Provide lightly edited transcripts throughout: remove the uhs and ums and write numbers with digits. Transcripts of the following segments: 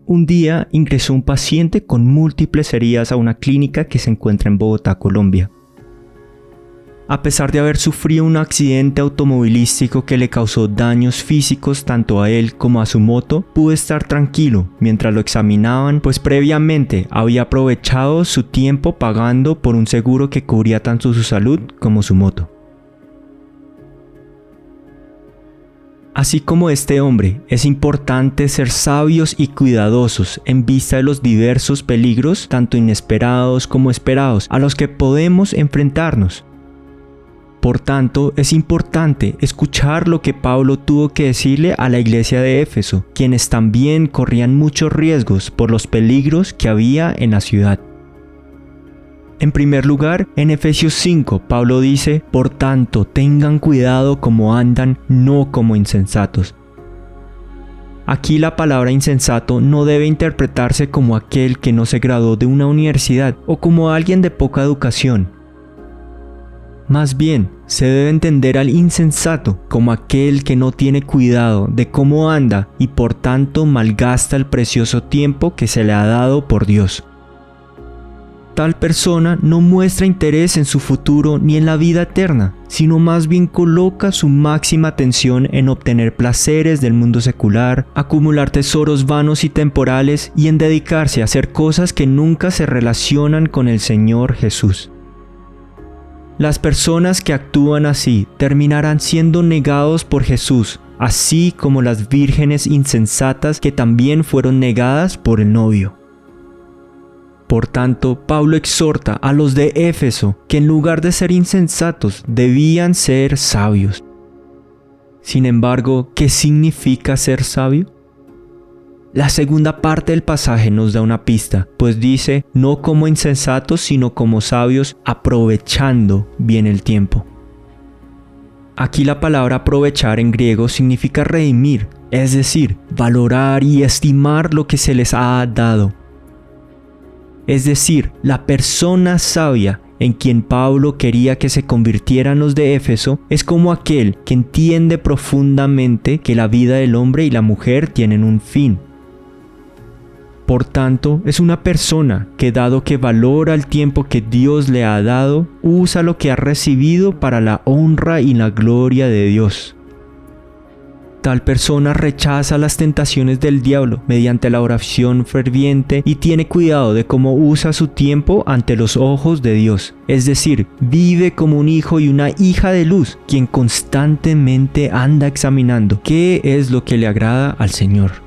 Un día ingresó un paciente con múltiples heridas a una clínica que se encuentra en Bogotá, Colombia. A pesar de haber sufrido un accidente automovilístico que le causó daños físicos tanto a él como a su moto, pudo estar tranquilo mientras lo examinaban, pues previamente había aprovechado su tiempo pagando por un seguro que cubría tanto su salud como su moto. Así como este hombre, es importante ser sabios y cuidadosos en vista de los diversos peligros, tanto inesperados como esperados, a los que podemos enfrentarnos. Por tanto, es importante escuchar lo que Pablo tuvo que decirle a la iglesia de Éfeso, quienes también corrían muchos riesgos por los peligros que había en la ciudad. En primer lugar, en Efesios 5, Pablo dice: por tanto, tengan cuidado como andan, no como insensatos. Aquí la palabra insensato no debe interpretarse como aquel que no se graduó de una universidad o como alguien de poca educación. Más bien, se debe entender al insensato como aquel que no tiene cuidado de cómo anda y por tanto malgasta el precioso tiempo que se le ha dado por Dios. Tal persona no muestra interés en su futuro ni en la vida eterna, sino más bien coloca su máxima atención en obtener placeres del mundo secular, acumular tesoros vanos y temporales y en dedicarse a hacer cosas que nunca se relacionan con el Señor Jesús. Las personas que actúan así terminarán siendo negados por Jesús, así como las vírgenes insensatas que también fueron negadas por el novio. Por tanto, Pablo exhorta a los de Éfeso que en lugar de ser insensatos, debían ser sabios. Sin embargo, ¿qué significa ser sabio? La segunda parte del pasaje nos da una pista, pues dice: no como insensatos, sino como sabios, aprovechando bien el tiempo. Aquí la palabra aprovechar en griego significa redimir, es decir, valorar y estimar lo que se les ha dado. Es decir, la persona sabia en quien Pablo quería que se convirtieran los de Éfeso es como aquel que entiende profundamente que la vida del hombre y la mujer tienen un fin. Por tanto, es una persona que, dado que valora el tiempo que Dios le ha dado, usa lo que ha recibido para la honra y la gloria de Dios. Tal persona rechaza las tentaciones del diablo mediante la oración ferviente y tiene cuidado de cómo usa su tiempo ante los ojos de Dios. Es decir, vive como un hijo y una hija de luz, quien constantemente anda examinando qué es lo que le agrada al Señor.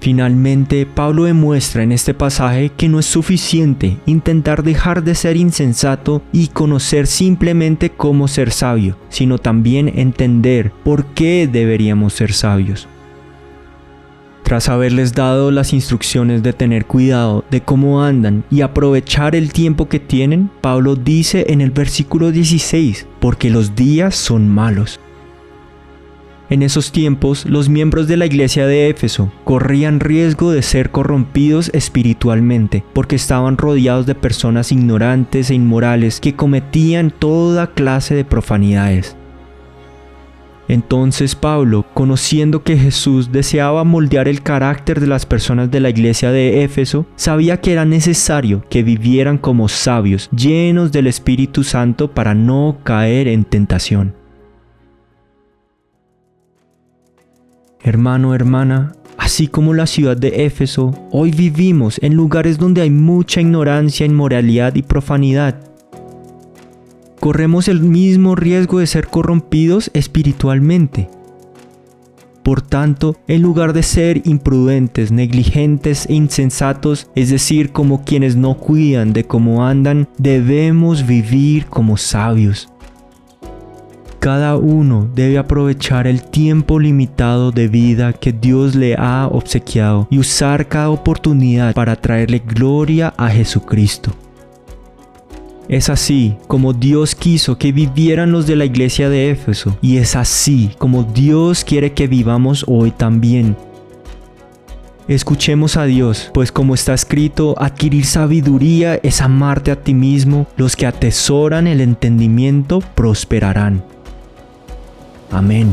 Finalmente, Pablo demuestra en este pasaje que no es suficiente intentar dejar de ser insensato y conocer simplemente cómo ser sabio, sino también entender por qué deberíamos ser sabios. Tras haberles dado las instrucciones de tener cuidado de cómo andan y aprovechar el tiempo que tienen, Pablo dice en el versículo 16: porque los días son malos. En esos tiempos, los miembros de la iglesia de Éfeso corrían riesgo de ser corrompidos espiritualmente, porque estaban rodeados de personas ignorantes e inmorales que cometían toda clase de profanidades. Entonces Pablo, conociendo que Jesús deseaba moldear el carácter de las personas de la iglesia de Éfeso, sabía que era necesario que vivieran como sabios, llenos del Espíritu Santo para no caer en tentación. Hermano, hermana, así como la ciudad de Éfeso, hoy vivimos en lugares donde hay mucha ignorancia, inmoralidad y profanidad. Corremos el mismo riesgo de ser corrompidos espiritualmente. Por tanto, en lugar de ser imprudentes, negligentes e insensatos, es decir, como quienes no cuidan de cómo andan, debemos vivir como sabios. Cada uno debe aprovechar el tiempo limitado de vida que Dios le ha obsequiado y usar cada oportunidad para traerle gloria a Jesucristo. Es así como Dios quiso que vivieran los de la iglesia de Éfeso, y es así como Dios quiere que vivamos hoy también. Escuchemos a Dios, pues como está escrito, adquirir sabiduría es amarte a ti mismo, los que atesoran el entendimiento prosperarán. Amén.